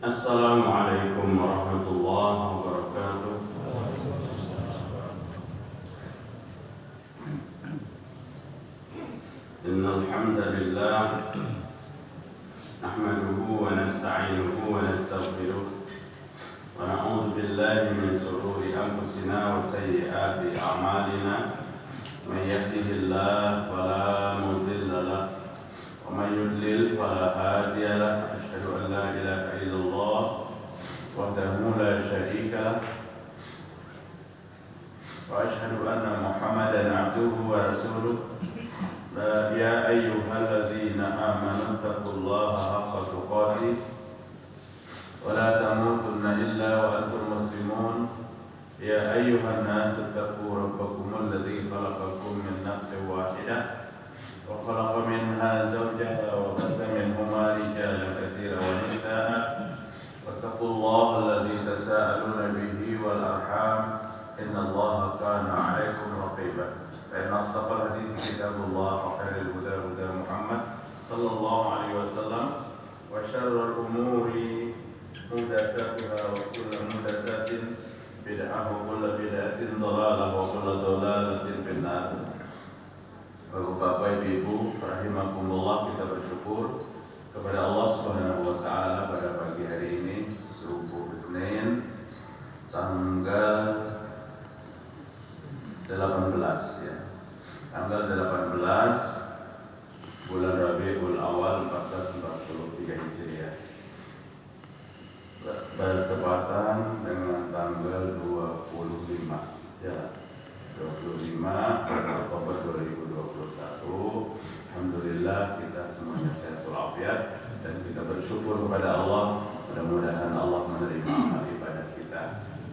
Assalamualaikum warahmatullahi wabarakatuh. Innal hamdalillah nahmaduhu wa nasta'inuhu wa nastaghfiruh wa na'udzu billahi min shururi anfusina wa sayyiati a'malina. May yahdihillahu fala mudilla lahu wa may yudlil fala hadiya lahu. Asyhadu an la ilaha illallah wahdahu la syarika lahu wa asyhadu anna Muhammadan abduhu wa rasuluh. Ya ayyuhalladzina amanu taqullaha haqqa tuqatih wa la tamutunna illa wa antum muslimun. Ya ayyuhan nasu taqu rabbakum alladzi khalaqakum min nafsin wahidah wa khalaqa minha zawjaha wa bassa minhuma rijalan katsiran wa nisaa'a wattaqullaha alladzi tasaaluna bihi wal arham innallaha kana 'alaikum raqiba. فإن أصدق الحديث كتاب الله وخير الهدى هدى محمد صلى الله عليه وسلم وشر الأمور محدثاتها وكل محدثات بدعة وكل بدعة ضلالة وكل ضلالة في النار. Bapak Ibu rahimakumullah, kita bersyukur kepada Allah Subhanahu wa taala pada pagi hari ini, subuh Senin tanggal 18 ya. Tanggal 18 bulan Rabiul Awal 1443 Hijriah, bertepatan dengan tanggal 25 ya, 25 Oktober 2021. Alhamdulillah kita semuanya sehat walafiat dan kita bersyukur kepada Allah. Mudah-mudahan Allah menerima amal ibadah kita,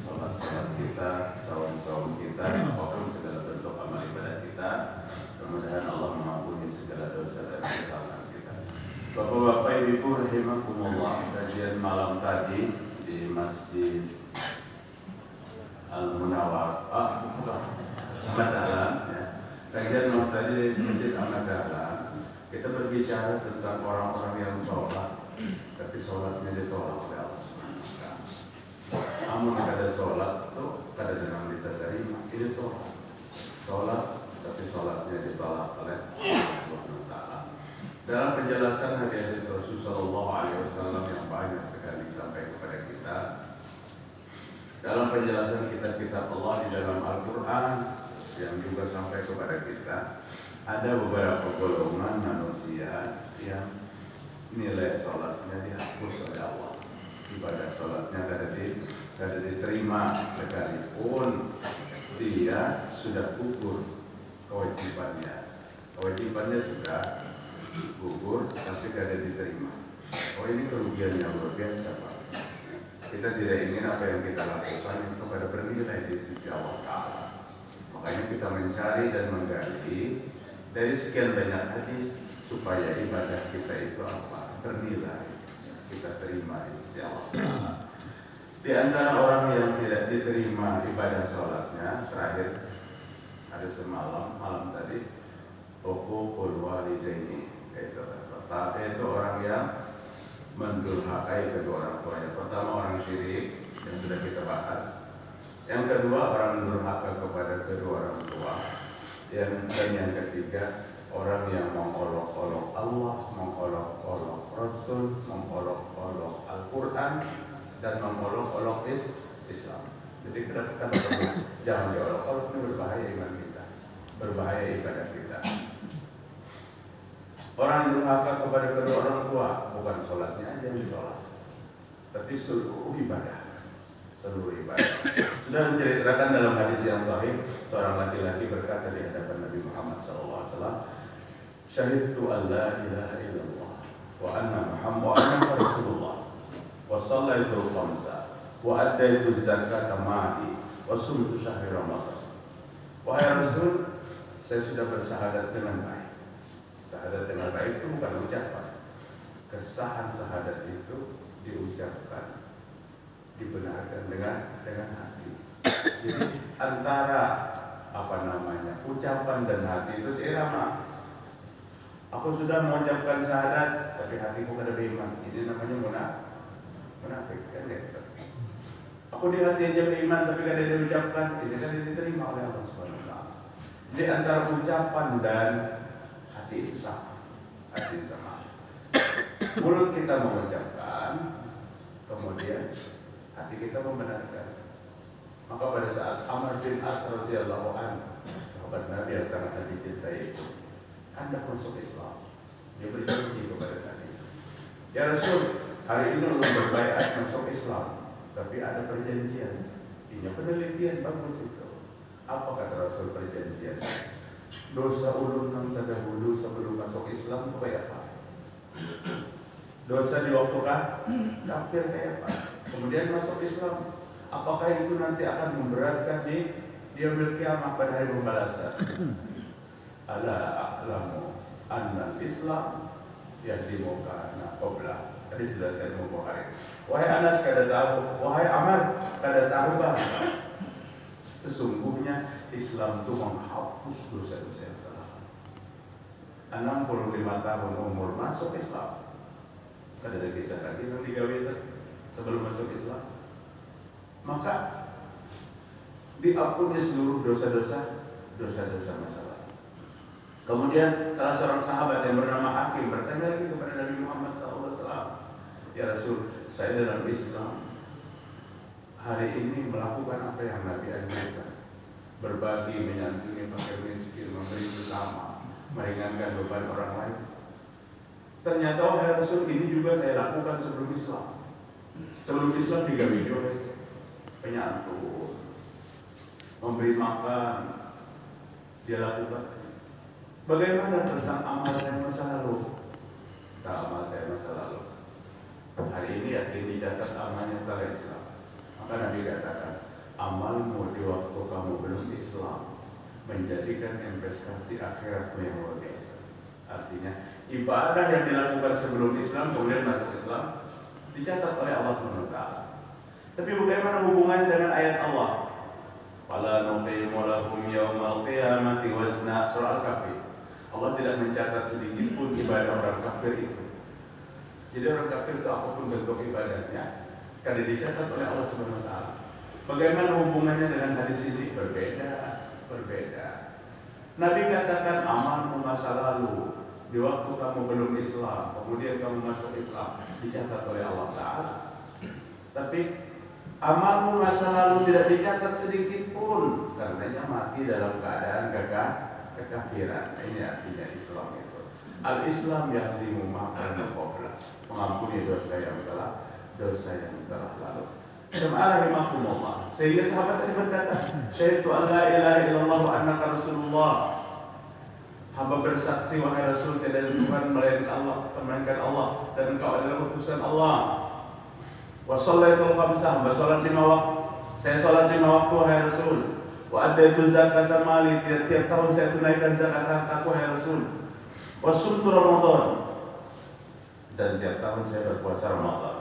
salat kita, saum kita, apapun segala bentuk amal ibadah kita. Mudah-mudahan Allah mengampuni segala dosa dan kesalahan kita. Bapak-bapak Ibu rahimakumullah, kajian malam tadi di Masjid Al-Munawwar, Ahmad Dahlan ya. Kajian malam tadi di Masjid Ahmad Dahlan, kita berbicara tentang orang-orang yang sholat tapi sholatnya ditolak oleh Allah Subhanahu wa taala. Namun kada sholat itu kada dengan diterima. Ini sholat tapi sholatnya ditolak oleh Allah Subhanahu wa taala. Dalam penjelasan hadis Rasulullah Shallallahu Alaihi Wasallam yang banyak sekali sampai kepada kita, dalam penjelasan kitab-kitab Allah di dalam Al-Quran yang juga sampai kepada kita, ada beberapa golongan manusia yang nilai sholatnya dihapus oleh Allah. Ibadah sholatnya kada diterima sekalipun dia sudah gugur kewajibannya sudah gugur tapi kada diterima. Oh, ini kerugian yang luar biasa, Pak. Kita tidak ingin apa yang kita lakukan itu pada bernilai di sisi Allah Ta'ala. Makanya kita mencari dan menggali dari sekian banyak hadis supaya ibadah kita itu apa? Bernilai, kita terima di sisi Allah Ta'ala. Di antara orang yang tidak diterima ibadah sholatnya, terakhir ada malam tadi, uququl walidaini, itu orang yang mendurhakai kedua orang tuanya. Pertama orang syirik yang sudah kita bahas. Yang kedua orang mendurhaka kepada kedua orang tua. Dan yang ketiga orang yang mengolok-olok Allah, mengolok-olok Rasul, mengolok-olok Al-Quran dan mengolok-olok Islam. Jadi kita jangan diolok-olok, ini berbahaya iman kita, berbahaya ibadah kita. Orang yang durhaka kepada kedua orang tua, bukan sholatnya aja yang ditolak, tapi seluruh ibadah. Sudah menceritakan dalam hadis yang sahih, seorang laki-laki berkata di hadapan Nabi Muhammad SAW, "Syahidtu an la ilaha illallah wa anna Muhammadan Rasulullah wa shallaitu khamsa wa addaitu zakata ma'i wa sumtu syahri Ramadan." Wahai Rasul, saya sudah bersyahadat dengan baik. Syahadat dengan baik itu bukan ucapan. Kesahan syahadat itu diucapkan, dibenarkan dengan hati. Jadi antara ucapan dan hati itu seirama. Aku sudah mengucapkan syahadat tapi hatiku kada beriman. Ini namanya Munafik kan gitu. Aku di hati aja beriman tapi kadang dia ucapkan, ini kan diterima oleh Allah Subhanahu wa taala. Jadi antara ucapan dan hati itu sama. Hati itu sama. Mulut kita mengucapkan, kemudian hati kita membenarkan. Maka pada saat Amr bin As radhiyallahu anhu, sahabat Nabi yang sangat Nabi cintai itu, hendak masuk Islam, dia berjanji kepada Nabi, ya Rasul, hari ini ulun berbaiat masuk Islam, tapi ada perjanjian. Ini penelitian bagus itu. Apa kata Rasul perjanjian? Dosa ulun yang terdahulu sebelum masuk Islam itu kayak apa? Dosa di waktu kafir kayak apa? Kemudian masuk Islam, apakah itu nanti akan memberatkan di yaumil qiyamah pada hari pembalasan? Ala a'lamu anna Islam yahdimu kana qabla. Tadi sudah saya ngomong hari. Wahai Anas, kada tahu, wahai Amar, kada tahu bahwa sesungguhnya Islam itu menghapus dosa-dosa yang telah. 65 tahun umur masuk Islam. Kada ada kisah lagi yang digawe sebelum masuk Islam. Maka diampuni seluruh dosa-dosa masa lalu. Kemudian salah seorang sahabat yang bernama Hakim bertanya lagi kepada Nabi Muhammad SAW, ya Rasul, saya dalam Islam hari ini melakukan apa yang Nabi anjurkan, berbagi, menyantuni, fakir miskin, memberi sesama, meringankan beban orang lain. Ternyata wahai Rasul, ini juga saya lakukan sebelum Islam. Sebelum Islam 3 video, penyantun, memberi makan, dia lakukan. Bagaimana tentang amal saya masa lalu? Tak amal saya masa lalu. Hari ini yakin dicatat amalnya setelah Islam. Maka Nabi katakan, amalmu di waktu kamu belum Islam menjadikan investasi akhiratmu yang luar biasa. Artinya ibadah yang dilakukan sebelum Islam kemudian masuk Islam dicatat oleh Allah SWT. Tapi bagaimana hubungannya dengan ayat Allah? Fala nuqimu lahum yaumal qiyamati wazna, surah Al-Kahfi. Allah tidak mencatat sedikit pun ibadah orang kafir itu. Jadi orang kafir itu apapun bentuk ibadahnya, kada dicatat oleh Allah Subhanahu wa taala. Bagaimana hubungannya dengan hadis ini? Berbeda. Nabi katakan amalmu masa lalu di waktu kamu belum Islam, kemudian kamu masuk Islam, dicatat oleh Allah Ta'ala. Tapi amalmu masa lalu tidak dicatat sedikit pun, karenanya mati dalam keadaan kekafiran. Ini artinya Islam itu. Al-Islam yahdimu ma kana qabla, mengampuni dosa yang telah lalu. Jemaah rahimakumullah. Sehingga sahabat tadi berkata, syahidtu an la ilaha illallah wa annaka rasulullah. Hamba bersaksi wahai Rasul tiada Tuhan melainkan Allah dan engkau adalah utusan Allah. Wa shallaitul khamsah, hamba salat 5 waktu. Saya salat 5 waktu wahai Rasul. Wa adaitu zakata mali, tiap tahun saya tunaikan zakat hartaku wahai Rasul. Wa sumtu Ramadan, dan tiap tahun saya berpuasa Ramadan.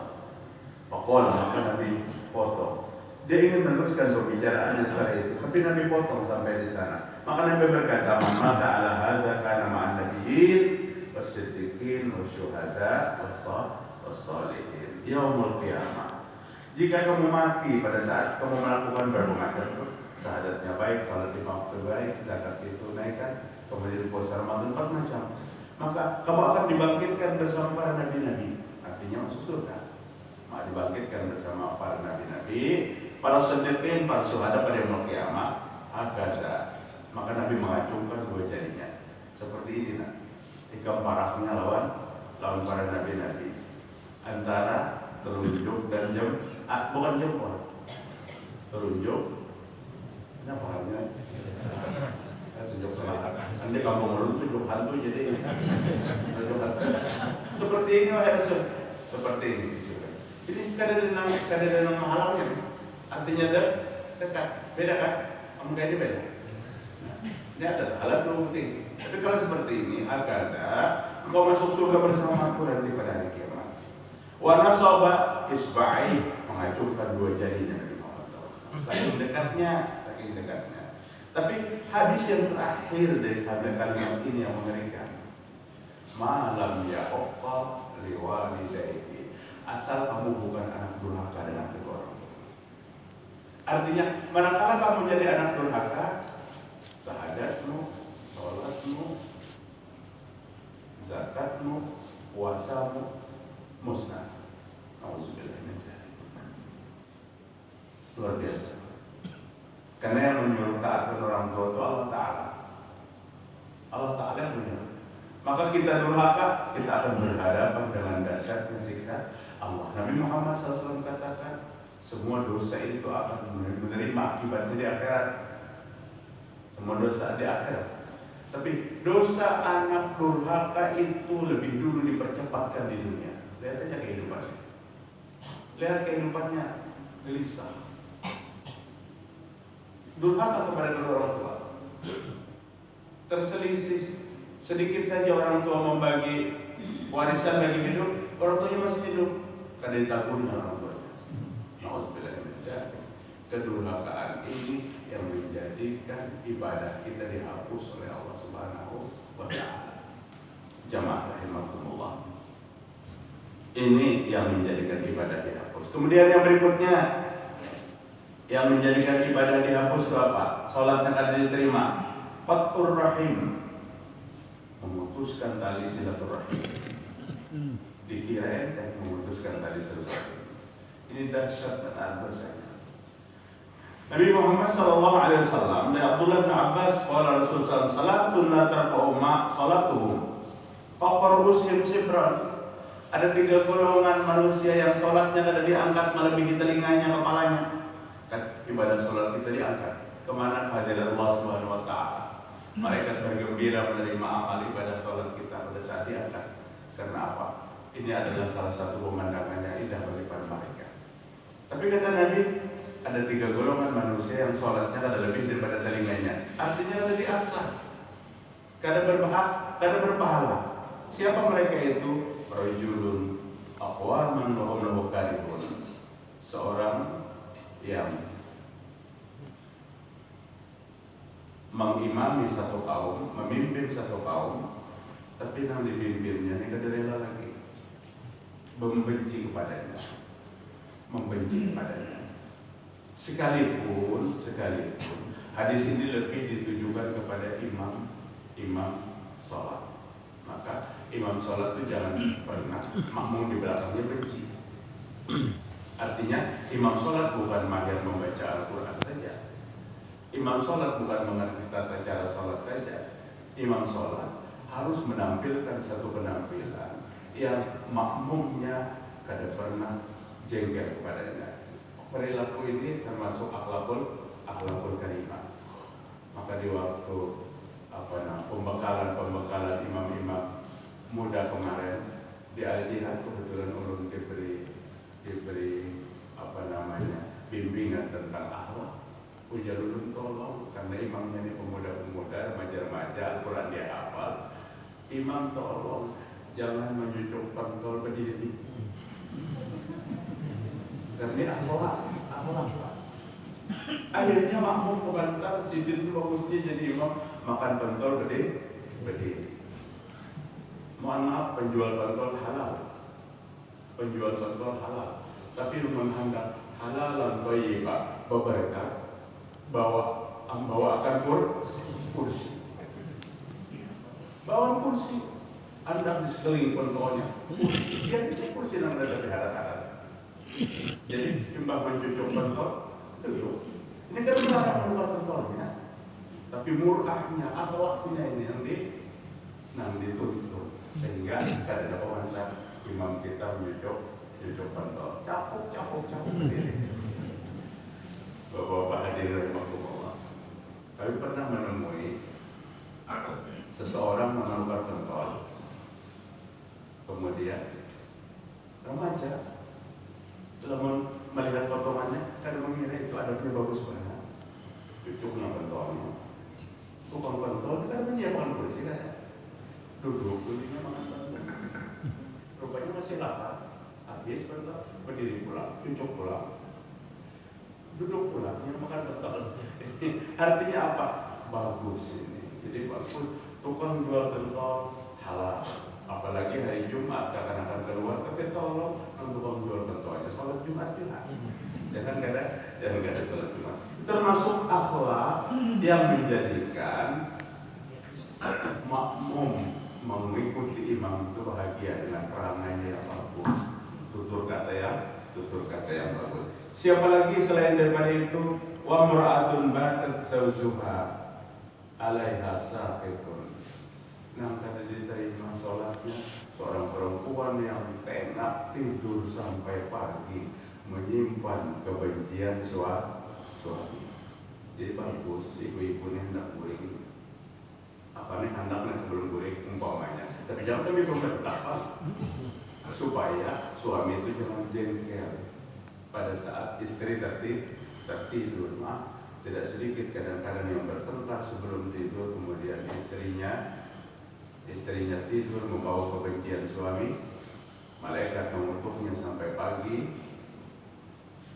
Maka Nabi potong. Dia ingin meneruskan pembicaraannya setelah itu, tapi Nabi potong sampai di sana. Maka Nabi berkata, "Maka ala hadza kana ma'an nabiyyin wasiddiqin wasyuhada wassalihin yaumul qiyamah." Jika kamu mati pada saat kamu melakukan berbagai macam syahadatnya baik, salat 5 waktu baik, zakat ditunaikan, kemudian puasa Ramadan 4 macam, maka kamu akan dibangkitkan bersama para nabi-nabi. Artinya masuk surga. Maka dibangkitkan bersama para nabi-nabi, para siddiqin, para syuhada pada yaumul qiyamah. Hakada. Maka Nabi mengacungkan 2 jarinya. Seperti ini nah. Ikam parahnya lawan para nabi-nabi. Antara telunjuk dan bukan jempol. Telunjuk. Ini pahamnya. Tunjuk selatan. Nanti kamu melulu tunjuk hantu jadi tunjuk hantu. Seperti ini wahai Rasul. Seperti ini. Ini kadang-kadang mahalnya. Artinya dekat. Beda kan? Kamu kayak ini beda. Nah, ini ada alat penting. Tapi kalau seperti ini, agada engkau masuk surga bersama aku nanti pada hari kiamat. Wa nasaba isba'i, mengacungkan 2 jarinya Nabi Muhammad SAW. Saking dekatnya. Tapi hadis yang terakhir dari kalimat ini yang mengerikan. Malam ya oqqa liwalidayhi. asal kamu bukan anak durhaka dengan kedua orang tua. Artinya, manakala kamu jadi anak durhaka, sahadatmu, sholatmu, zakatmu, puasamu musnah. Auzubillah min dzalik. Luar biasa. Karena yang menyuruh taat kepada orang tua itu Allah Ta'ala. Allah Ta'ala yang menyuruh. Maka kita durhaka, kita akan berhadapan dengan dahsyatnya siksa Allah. Nabi Muhammad SAW katakan, semua dosa itu akan menerima akibatnya di akhirat. Semua dosa di akhirat. Tapi dosa anak durhaka itu lebih dulu dipercepatkan di dunia. Lihat aja kehidupannya. Lihat kehidupannya gelisah. Durhaka kepada kedua orang tua. Terselisih. Sedikit saja orang tua membagi warisan lagi hidup, orang tuanya masih hidup. Karena ditabungnya orang tuanya. Nauzubillah min dzalik. Kedurhakaan ini yang menjadikan ibadah kita dihapus oleh Allah Subhanahu wa Ta'ala. Jamaah rahimakumullah. Ini yang menjadikan ibadah dihapus. Kemudian yang berikutnya, yang menjadikan ibadah dihapus itu apa? Salatnya kada diterima. Qat'ur rahim, memutuskan tali silaturahim. Dikira enteng memutuskan tali silaturahim. Ini dahsyat dan bersayang. Nabi Muhammad SAW dari Abdullah bin Abbas qala Rasulullah salatun la tarfa'u ma salatuhum faqarusihim sibran. Ada 3 golongan manusia yang sholatnya kada diangkat melebihi telinganya, kepalanya. Kan ibadah sholat kita diangkat kemana? Kehadiran Allah Subhanahu wa Ta'ala. Malaikat bergembira menerima amal ibadah sholat kita pada saat diangkat. Karena apa? Ini adalah salah satu pemandangan yang indah bagi para malaikat. Tapi kata Nabi, ada 3 golongan manusia yang sholatnya ada lebih daripada telinganya. Artinya ada diangkat. Kada berpahala. Siapa mereka itu? Rajulun aqwaman wa hum lahu karihun. Seorang yang mengimami satu kaum, memimpin satu kaum, tapi yang dipimpinnya ini kada rela lagi, membenci kepadanya. Sekalipun hadis ini lebih ditujukan kepada imam sholat. Maka imam sholat itu jangan pernah makmum di belakangnya benci. Artinya imam sholat bukan mahir membaca Al-Quran saja. Imam sholat bukan mengerti tata cara sholat saja. Imam sholat harus menampilkan satu penampilan yang makmumnya kada pernah jengkel kepadanya. Perilaku ini termasuk akhlakul karimah. Maka di waktu pembekalan imam-imam muda kemarin di Al-Jihad, kebetulan ulun diberi bimbingan tentang akhlak. Ujar ulun tolong, karena imamnya ini pemuda-pemuda, remaja-remaja, Al-Quran dia hafal. Imam tolong jangan mencucuk pentol berdiri. Karena akhlak. Akhirnya makmum kebantar, sidin itu bagusnya jadi imam makan pentol berdiri. Mohon maaf, penjual pentol halal. Tapi rumah hendak halalan thayyibah berberkah, bawakan kursi. Bawa kursi. Anda di sekeliling pentolnya. Dia itu kursi yang ada di hadapan. Jadi timbang mencucuk pentol, dulu. Ini kan melarang keluar pentolnya. Tapi murahnya, akhlaknya ini yang dituntut. Sehingga tidak ada komentar imam kita mencucuk pentol. Capuk sendiri. Bapak-bapak hadirin rahimakumullah. Kami pernah menemui seseorang menukar pentol. Kemudian remaja setelah melihat potongannya, kan mengira itu adabnya bagus banget. Cucuknya pentolnya. Tukang pentol kan menyiapkan kursi kan. Duduk dulunya makan pentol. Rupanya masih lapar. Habis pentol, berdiri pulang, cucuk pulang. Duduk pulang, dia makan pentol. Artinya apa? Bagus ini. Jadi bagus. Tukang jual pentol halal. apalagi hari Jumat akan keluar, tapi tolong untuk jual ketuanya sholat Jumat juga. Jangan ada sholat Jumat. Termasuk akhlak yang menjadikan makmum mengikuti imam itu bahagia dengan perangainya yang bagus, tutur kata yang bagus. Siapa lagi selain daripada itu? Wa mura'atun batat zawjuha 'alaiha saqitun. Nah, kata diterima sholatnya seorang perempuan yang tengah tidur sampai pagi menyimpan kebencian suami. Jadi bagus ibu-ibu ini hendak guring handaknya sebelum guring umpamanya. Tapi jangan sampai pemberitahuan supaya suami itu jangan jengkel pada saat istri tertidur. Tidak sedikit kadang-kadang yang bertengkar sebelum tidur, kemudian istrinya tidur membawa kebencian suami, malaikat mengutuknya sampai pagi,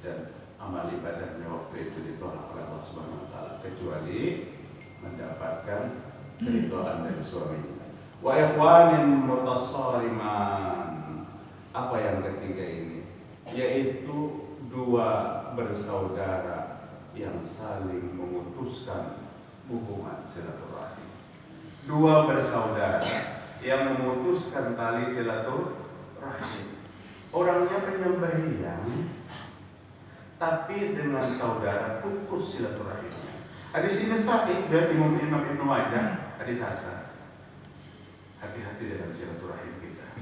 dan amal ibadahnya waktu itu ditolak oleh Allah Subhanahu wa taala kecuali mendapatkan keridhaan dari suaminya. Wa ikhwanin mutasariman. Apa yang ketiga ini? Yaitu dua bersaudara yang saling memutuskan hubungan silaturahim. Dua bersaudara yang memutuskan tali silaturahim. Orangnya penyembelihan, tapi dengan saudara putus silaturahimnya. Hadis ini sahih dari Imam Ibnu Majah, hadis hasan. Hati-hati dengan silaturahim kita.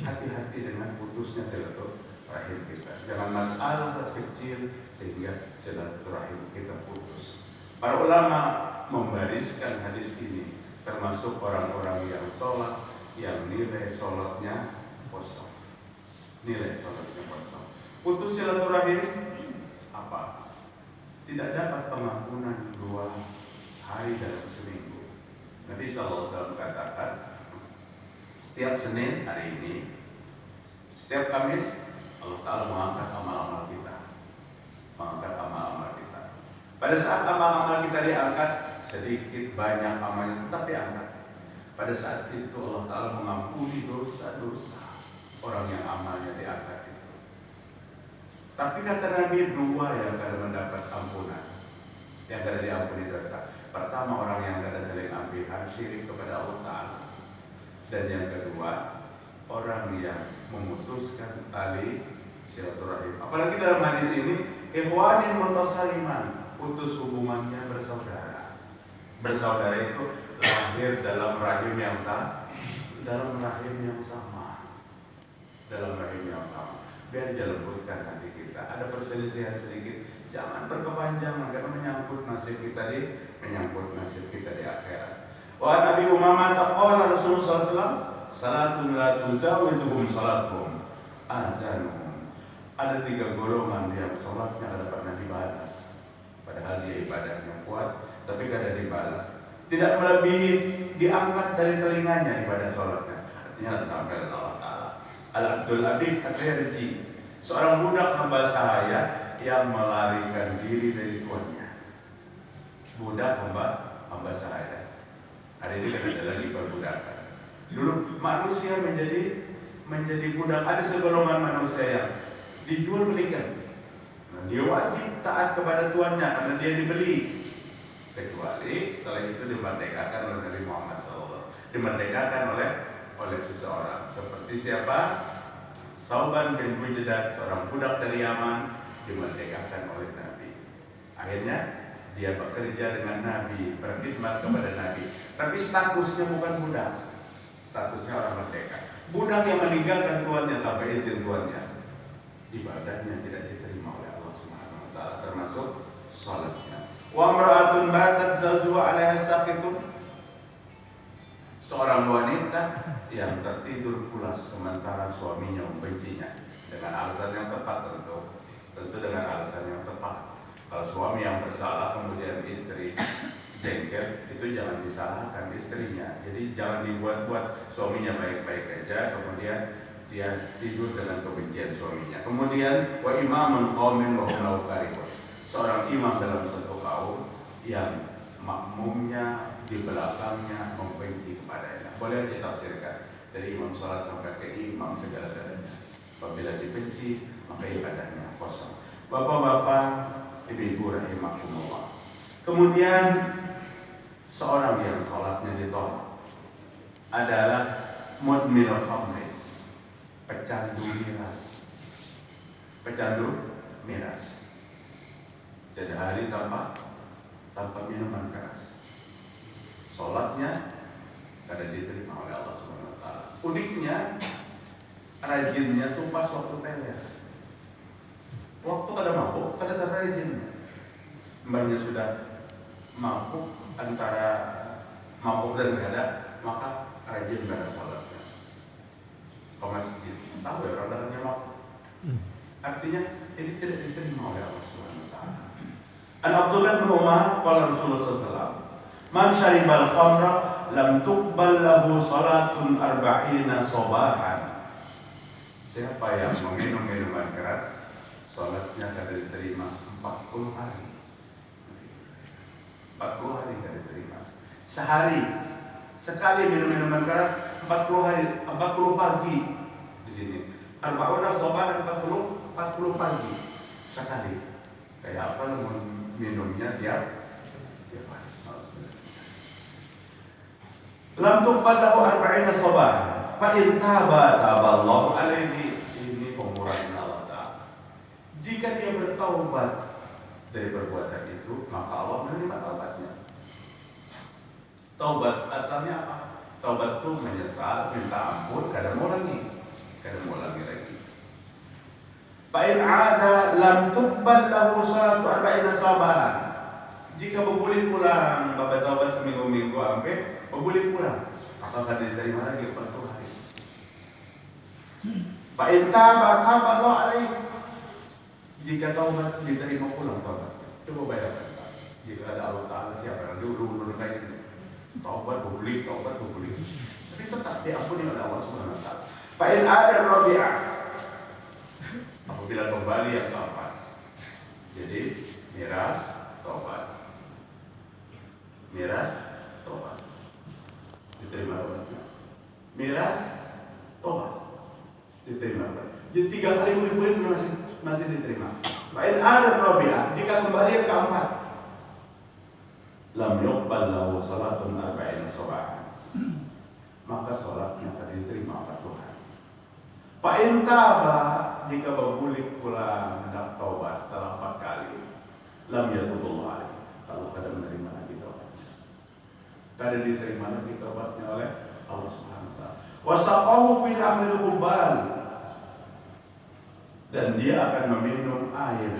Hati-hati dengan putusnya silaturahim kita. Jangan masalah kecil sehingga silaturahim kita putus. Para ulama membariskan hadis ini termasuk orang-orang yang sholat, yang nilai sholatnya kosong. Putus silaturahim apa? Tidak dapat pengampunan 2 hari dalam seminggu. Nabi SAW katakan, setiap Senin hari ini, setiap Kamis, Allah Ta'ala mengangkat amal-amal kita. Pada saat amal-amal kita diangkat, sedikit banyak amalnya tetap diangkat. Pada saat itu Allah Ta'ala mengampuni dosa-dosa orang yang amalnya diangkat itu. Tapi kata Nabi, 2 yang kada mendapat ampunan, yang kada diampuni dosa. Pertama, orang yang kada saling ambihan syirik kepada Allah Ta'ala. Dan yang kedua, orang yang memutuskan tali silaturahim. Apalagi dalam hadis ini, ikhwanin mutasaliman, putus hubungannya bersaudara. Bersaudara itu lahir dalam rahim yang sama. Biar dilembutkan hati kita. Ada perselisihan sedikit, jangan berkepanjangan karena menyangkut nasib kita di akhirat. Wa Nabi Umamah taqala Rasulullah SAW, salatun la tuzawijuhum salatuhum azanuhum. Ada 3 golongan yang sholatnya ada pernah dibalas, padahal dia ibadahnya kuat, tapi kada dibalas. Tidak melebihi diangkat dari telinganya ibadah sholatnya. Artinya sampai dengan Allah Ta'ala. Al-Abdul Abid At-Tirji, seorang budak hamba sahaya yang melarikan diri dari tuannya. Budak hamba sahaya. Hari ini kan ada lagi perbudakan. Dulu manusia menjadi budak. Ada segolongan manusia yang dijual belikan. Nah, dia wajib taat kepada tuannya karena dia dibeli. Kecuali setelah itu dimerdekakan oleh Nabi Muhammad SAW. Dimerdekakan oleh seseorang. Seperti siapa? Sauban bin Bujdat, seorang budak dari Yaman, dimerdekakan oleh Nabi. Akhirnya dia bekerja dengan Nabi, berkhidmat kepada Nabi. Tapi statusnya bukan budak, statusnya orang merdeka. Budak yang meninggalkan tuannya tanpa izin tuannya, ibadahnya tidak diterima oleh Allah Subhanahu wa taala, termasuk salatnya. Wa mar'atun batat zawjuha 'alaiha saqitun, seorang wanita yang tertidur pulas sementara suaminya membencinya dengan alasan yang tepat, tentu dengan alasan yang tepat. Kalau suami yang bersalah kemudian istri jengkel, itu jangan disalahkan istrinya. Jadi jangan dibuat-buat, suaminya baik-baik aja kemudian dia tidur dengan kebencian suaminya. Kemudian wa imamun qaumin wa hum lahu karihun, seorang imam dalam satu kaum yang makmumnya di belakangnya membenci kepadanya. Boleh ditafsirkan Dari imam sholat sampai ke imam segala-galanya. Apabila dibenci, maka ibadahnya kosong. Bapak-bapak, ibu-ibu rahimakumullah. Kemudian seorang yang sholatnya ditolak adalah mudminul khamri, pecandu miras. Pecandu miras. Jadi hari tanpa minuman keras. Sholatnya kada diterima oleh Allah Subhanahu Wa Taala. Uniknya, rajinnya tuh pas waktu teler. Waktu kada mabuk, kada terrajin. Mbaknya sudah mabuk, antara mabuk dan kada, maka rajin pada sholatnya. Ke masjid, tahu ya orang datangnya mabuk. Artinya ini tidak diterima oleh Allah Subhanahu Wa Taala. An Abdullah bin Umar, qala Rasulullah SAW, man syaribal khamra lam tuqbal lahu salatun arba'ina sabahan. Siapa yang meminum minuman keras, salatnya tidak diterima 40 hari. 40 hari tidak diterima. Sehari sekali minum minuman keras 40 hari, 40 pagi di sini. Arba'una sabahan 40 pagi sekali. Kayak apa minumnya tiap hari. Lam tuqbal lahu arba'ina sabahan fa in taba taballahu alaihi. Ini pemurahnya Allah Ta'ala. Jika dia bertaubat dari perbuatan itu, maka Allah menerima taubatnya. Taubat asalnya apa? Taubat itu menyesal, minta ampun, kada mau lagi lagi. Fa in ada lam tuqbal lahu salatu arba'ina sabahan. Jika bergulir pulang, bapak taubat seminggu-minggu sampai bergulir pulang, apakah diterima lagi 40 hari? Fa in taba Allah alaihi. Jika taubat diterima pulang taubat. Coba bayangkan, Pak. Jika ada Allah Ta'ala, siapa yang dulu kayak gitu. Taubat bergulir. Tapi tetap diampuni oleh Allah Subhanahu Wa Taala. Fa in ada rabi'ah. Apabila kembali yang keempat. Jadi miras, taubat. Diterima taubatnya. Miras, taubat. Diterima. Jadi 3 kali boleh masih diterima. Baik ada rabi'ah, jika kembali yang keempat, lam yuqbal lahu salatun arba'ina sabahan. Maka salatnya akan diterima 40 hari. Fa in taba, jika bergulir pulang hendak taubat setelah 4 kali, lam yatubullah alaihi. Allah kada menerima lagi taubatnya. Kada diterima lagi taubatnya oleh Allah Subhanahu Wa Taala. Wasaqahu fi ahlil qubal. Dan dia akan meminum air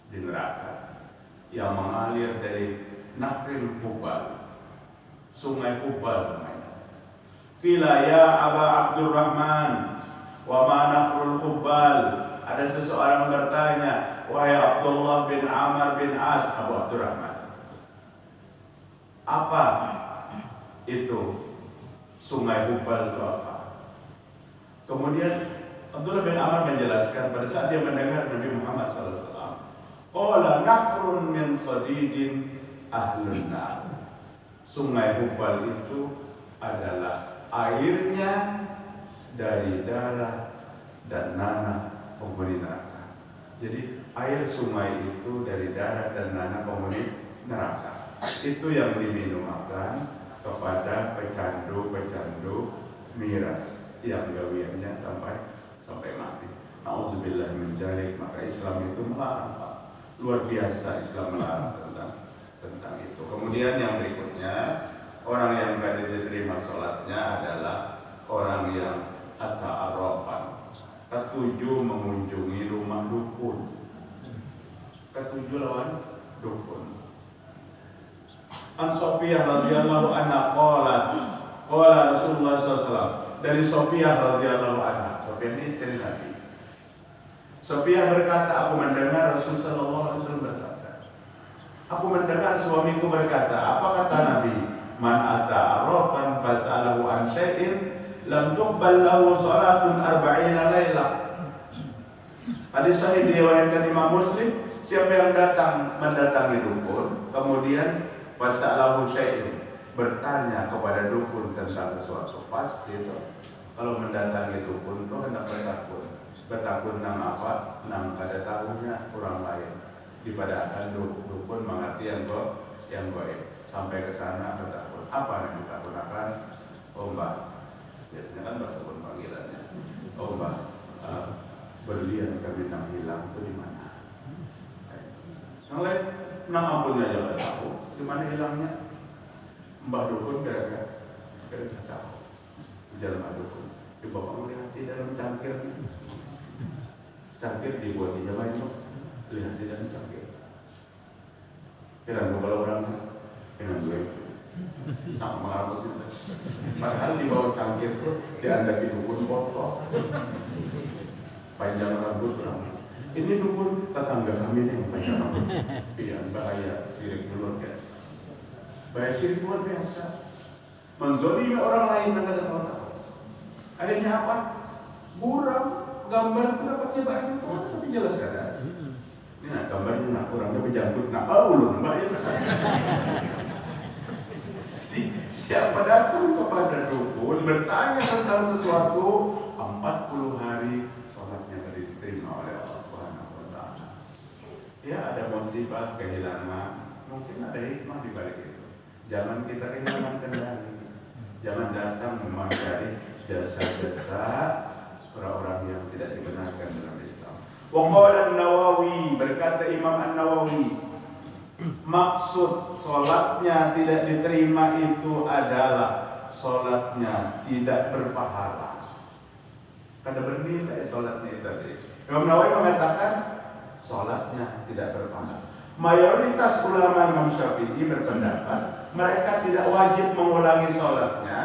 di neraka yang mengalir dari Nahril Hubal, sungai Hubal namanya. Qila ya Aba Abdurrahman, wa ma Nahrul Hubal? Ada seseorang bertanya, wahai Abdullah bin Amr bin As, Abu Abdurrahman, apa itu sungai Hubal itu apa? Kemudian Abdullah bin Amr menjelaskan pada saat dia mendengar Nabi Muhammad SAW, qala nahrun min sadidin ahlun nar. Sungai Hubal itu adalah airnya dari darah dan nanah penghuni neraka. Jadi air sungai itu dari darah dan nanah penghuni neraka. Itu yang diminumkan kepada pecandu miras yang gawiannya sampai mati. Nauzubillah min dzalik. Maka Islam itu melarang, Pak. Luar biasa Islam melarang tentang itu. Kemudian yang berikutnya, orang yang tidak diterima sholatnya adalah orang yang ata'arrafan, ketujuh mengunjungi rumah dukun. Ketujuh lawan dukun. An Sofiyah radhiyallahu anha qala Rasulullah SAW. Dari Sofiyah radhiyallahu anha. Sofiyah ini istri Nabi. Sofiyah berkata, aku mendengar Rasulullah SAW bersabda. Aku mendengar suamiku berkata, apa kata Nabi? Man ata'arrafan fas'alahu an syai'in lam tuqbal lahu salatun arba'ina laylah. Hadis sahih diriwayatkan Imam Muslim. Siapa yang mendatangi dukun, kemudian fas'alahu syai'in, bertanya kepada dukun tentang sesuatu pasti itu. Kalau mendatangi dukun itu hendak bertakun. Bertakun nang apa? Nang kada tahunya orang lain. Daripada akan dukun mengerti yang gaib. Sampai ke sana bertakun. Apa yang bertakun akan? Oh mbak, biasanya kan bertakun panggilannya. Oh mbak, berlian kami nang hilang itu di mana? Yang lain, nang ampunnya aja nggak tahu. Di mana hilangnya? Mbak dukun kira-kira tahu. Jalan mbak dukun. Bapak melihat di dalam cangkir. Cangkir dibuat di Jawa itu. Lihat di dalam cangkir. Kira kalau orang dengan duit sama mengarut itu. Padahal di bawah cangkir itu diandaki dukun botol. Panjang rambut orang. Ini dukun tetangga kami yang panjang rambut. Iya, bahaya sirik dulu guys. Bahaya sirik luar biasa. Menzolimi orang lain dengan orang. Akhirnya apa? Buram, gambar pendapatnya banyak, tapi jelas ada. Ini nah, gambarnya nak kurang, tapi jangkut nak ulun, mbak ya. Siapa datang kepada dukun bertanya tentang sesuatu 40 hari sholatnya diterima oleh Allah Subhanahu wa Ta'ala. Ya ada musibah, kehilangan, mungkin ada hikmah di balik itu. Jangan kita kehilangan kendali. Jangan datang mencari jasa-jasa orang-orang yang tidak dibenarkan dalam Islam. Waqala An-Nawawi, berkata Imam An-Nawawi, maksud solatnya tidak diterima itu adalah solatnya tidak berpahala. Kada bernilai solatnya itu tadi. Imam Nawawi mengatakan solatnya tidak berpahala. Mayoritas ulama Imam Syafi'i berpendapat mereka tidak wajib mengulangi solatnya.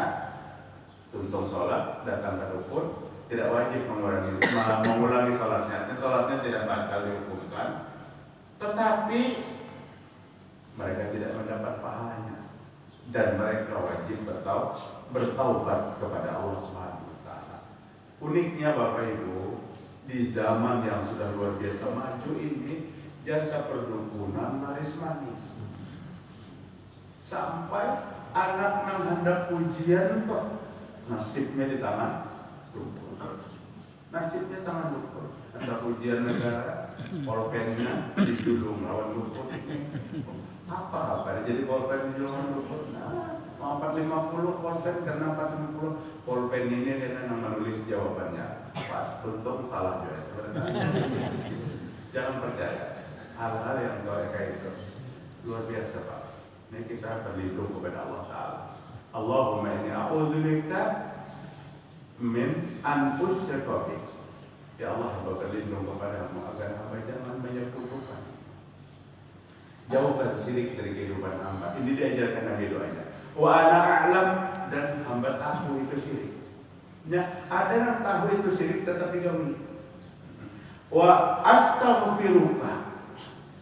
Tuntung sholat, datang ke dukun, tidak wajib mengulangi sholatnya. Sholatnya tidak bakal dihukumkan, tetapi mereka tidak mendapat pahalanya dan mereka wajib bertaubat kepada Allah Subhanahu wa Ta'ala. Uniknya Bapak Ibu, di zaman yang sudah luar biasa maju ini, jasa perdukunan laris manis. Sampai anak nang hendak ujian kok nasibnya di tangan dukun. Nasibnya tangan dukun. Ada ujian negara, polpennya didulung lawan dukun. Apa? Jadi polpen didulung dukun. Nah, 450 polpen karena 450 polpen ini karena menulis jawabannya. Pas tuntung salah juga sebenarnya. Jangan percaya hal-hal yang kayak itu. Luar biasa Pak. Ini kita berlindung kepada Allah Ta'ala. Allahumma inni a'udzubika min an usyrika bik. Ya Allah, hamba berlindung kepadamu agar hamba jangan menyekutukan. Jauhkan syirik dari kehidupan hamba. Ini diajarkan Nabi doanya. Wa ana a'lam, dan hamba tahu itu syirik. Ya, ada yang tahu itu syirik tetapi gaul. Wa astaghfiruka,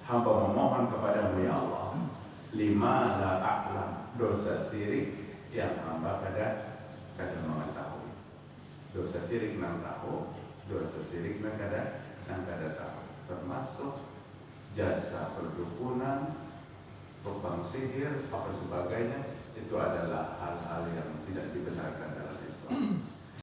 hamba memohon kepadamu ya Allah. Lima la a'lam, dosa syirik yang hamba kada mengetahui. Dosa syirik nang tahu, dosa syirik nang kada tahu. Termasuk jasa perdukunan, tukang sihir, apa sebagainya, itu adalah hal